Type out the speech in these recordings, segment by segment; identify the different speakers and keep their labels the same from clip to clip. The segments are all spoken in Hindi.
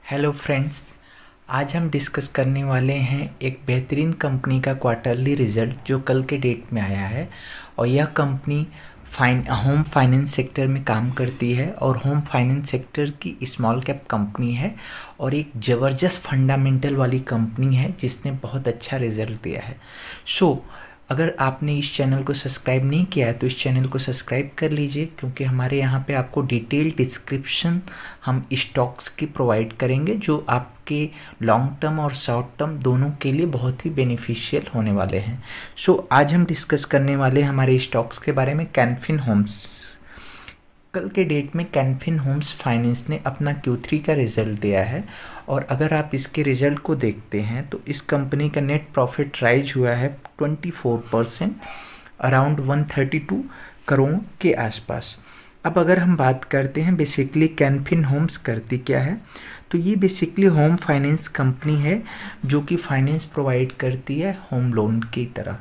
Speaker 1: हेलो फ्रेंड्स, आज हम डिस्कस करने वाले हैं एक बेहतरीन कंपनी का क्वार्टरली रिजल्ट जो कल के डेट में आया है। और यह कंपनी होम फाइनेंस सेक्टर में काम करती है और होम फाइनेंस सेक्टर की स्मॉल कैप कंपनी है और एक ज़बरदस्त फंडामेंटल वाली कंपनी है जिसने बहुत अच्छा रिजल्ट दिया है। अगर आपने इस चैनल को सब्सक्राइब नहीं किया है तो इस चैनल को सब्सक्राइब कर लीजिए, क्योंकि हमारे यहाँ पे आपको डिटेल डिस्क्रिप्शन हम स्टॉक्स की प्रोवाइड करेंगे जो आपके लॉन्ग टर्म और शॉर्ट टर्म दोनों के लिए बहुत ही बेनिफिशियल होने वाले हैं। आज हम डिस्कस करने वाले हैं हमारे स्टॉक्स के बारे में। कैनफिन होम्स, कल के डेट में कैनफिन होम्स फाइनेंस ने अपना Q3 का रिजल्ट दिया है और अगर आप इसके रिजल्ट को देखते हैं तो इस कंपनी का नेट प्रॉफिट राइज हुआ है 24%, अराउंड 132 करोड़ के आसपास। अब अगर हम बात करते हैं बेसिकली कैनफिन होम्स करती क्या है, तो ये बेसिकली होम फाइनेंस कंपनी है जो कि फाइनेंस प्रोवाइड करती है होम लोन की तरह।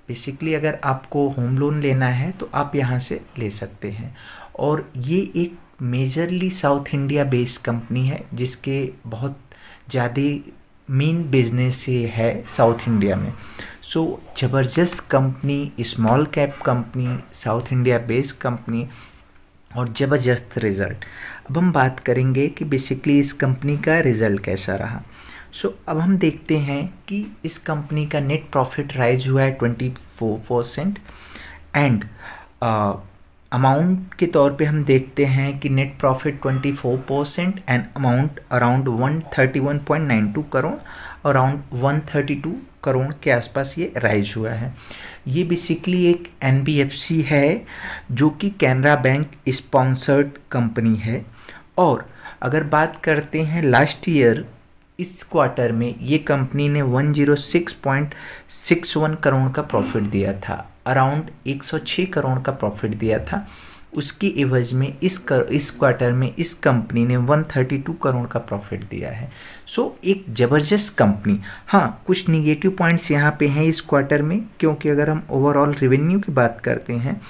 Speaker 1: बेसिकली अगर आपको होम लोन लेना है तो आप यहाँ से ले सकते हैं। और ये एक majorly south India based company है जिसके बहुत ज़्यादा मेन बिजनेस ये है साउथ इंडिया में। ज़बरदस्त company, small cap company, south India based company और ज़बरदस्त रिज़ल्ट। अब हम बात करेंगे कि बेसिकली इस कंपनी का रिज़ल्ट कैसा रहा। अब हम देखते हैं कि इस कंपनी का नेट प्रॉफिट राइज हुआ है 24% एंड अमाउंट के तौर पे हम देखते हैं कि net profit 24% and amount around 131.92 crore, around 132 crore के आसपास ये राइज हुआ है। ये बेसिकली एक NBFC है जो कि कैनरा बैंक स्पॉन्सर्ड कंपनी है। और अगर बात करते हैं लास्ट ईयर इस क्वार्टर में ये कंपनी ने 106.61 करोड़ का प्रॉफिट दिया था, अराउंड 106 करोड़ का प्रॉफिट दिया था। उसकी एवज में इस क्वार्टर में इस कंपनी ने 132 करोड़ का प्रॉफिट दिया है। एक ज़बरदस्त कंपनी। हाँ, कुछ निगेटिव पॉइंट्स यहाँ पे हैं इस क्वार्टर में, क्योंकि अगर हम ओवरऑल रेवेन्यू की बात करते हैं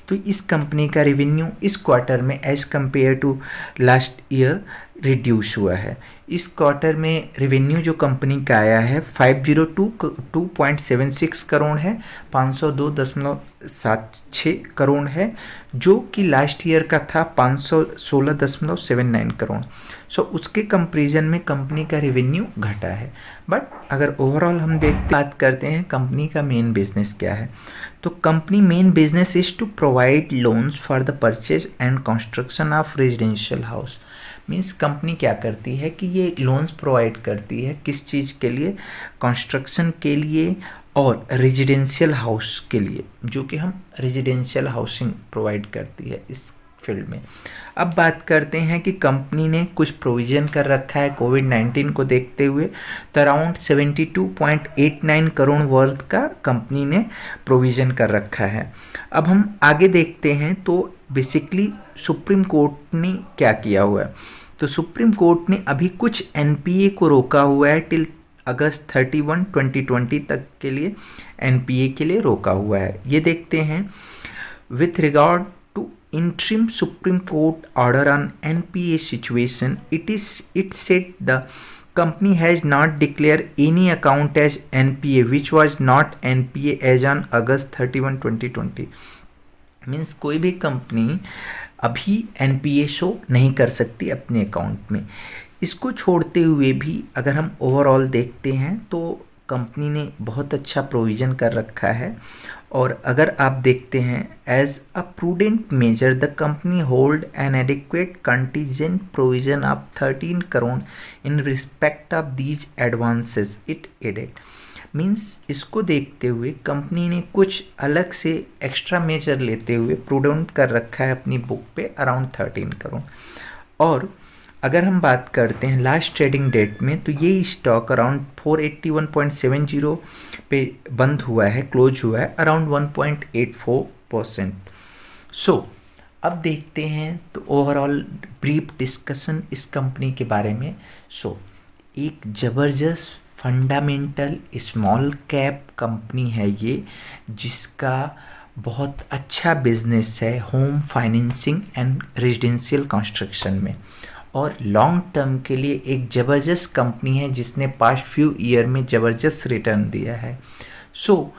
Speaker 1: तो इस कंपनी का रेवेन्यू इस क्वार्टर में as compare to last year reduce हुआ है। इस क्वार्टर में रेवेन्यू जो कंपनी का आया है 502.76 करोड़ है, 502.76 करोड़ है, जो कि लास्ट ईयर का था 516.79 करोड़। उसके कंपैरिजन में कंपनी का रेवेन्यू घटा है। बट अगर ओवरऑल हम बात करते हैं कंपनी का मेन बिजनेस क्या है, तो company main business is to provide loans for the purchase and construction of residential house. Means company क्या करती है कि ये लोन्स प्रोवाइड करती है किस चीज़ के लिए, कंस्ट्रक्शन के लिए और रेजिडेंशियल हाउस के लिए, जो कि हम रेजिडेंशियल हाउसिंग प्रोवाइड करती है इस फील्ड में। अब बात करते हैं कि कंपनी ने कुछ प्रोविज़न कर रखा है कोविड-19 को देखते हुए, तो अराउंड 72.89 करोड़ वर्थ का कंपनी ने प्रोविज़न कर रखा है। अब हम आगे देखते हैं तो बेसिकली सुप्रीम कोर्ट ने क्या किया हुआ है, तो सुप्रीम कोर्ट ने अभी कुछ NPA को रोका हुआ है टिल अगस्त 31, 2020 तक के लिए NPA के लिए रोका हुआ है। ये देखते हैं with regard to interim Supreme Court order on NPA situation, it said the company has not declared any account as NPA which was not NPA as on August 31, 2020। Means कोई भी कंपनी अभी NPA शो नहीं कर सकती अपने अकाउंट में। इसको छोड़ते हुए भी अगर हम ओवरऑल देखते हैं तो कंपनी ने बहुत अच्छा प्रोविज़न कर रखा है। और अगर आप देखते हैं as a prudent measure the company hold an adequate contingent provision of 13 crore in respect of these advances it added. Means इसको देखते हुए कंपनी ने कुछ अलग से एक्स्ट्रा मेजर लेते हुए प्रूडेंट कर रखा है अपनी बुक पे अराउंड 13 करोड़। और अगर हम बात करते हैं लास्ट ट्रेडिंग डेट में तो ये स्टॉक अराउंड 481.70 पे बंद हुआ है, क्लोज हुआ है अराउंड 1.84%। अब देखते हैं तो ओवरऑल ब्रीफ डिस्कशन इस कंपनी के बारे में। एक ज़बरदस्त फंडामेंटल स्मॉल कैप कंपनी है ये, जिसका बहुत अच्छा बिजनेस है home financing and residential construction में। और लॉन्ग टर्म के लिए एक ज़बरदस्त कंपनी है जिसने पास्ट फ्यू ईयर में ज़बरदस्त रिटर्न दिया है। सो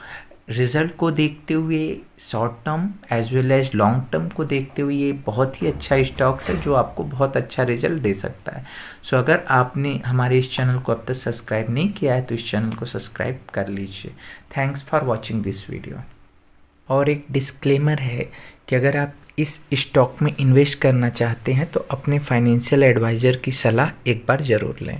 Speaker 1: रिज़ल्ट को देखते हुए, short term as well as long term को देखते हुए, ये बहुत ही अच्छा स्टॉक है जो आपको बहुत अच्छा रिजल्ट दे सकता है। सो अगर आपने हमारे इस चैनल को अब तक सब्सक्राइब नहीं किया है तो इस चैनल को सब्सक्राइब कर लीजिए। Thanks for watching this video. और एक डिस्क्लेमर है कि अगर आप इस स्टॉक में इन्वेस्ट करना चाहते हैं तो अपने फाइनेंशियल एडवाइज़र की सलाह एक बार ज़रूर लें।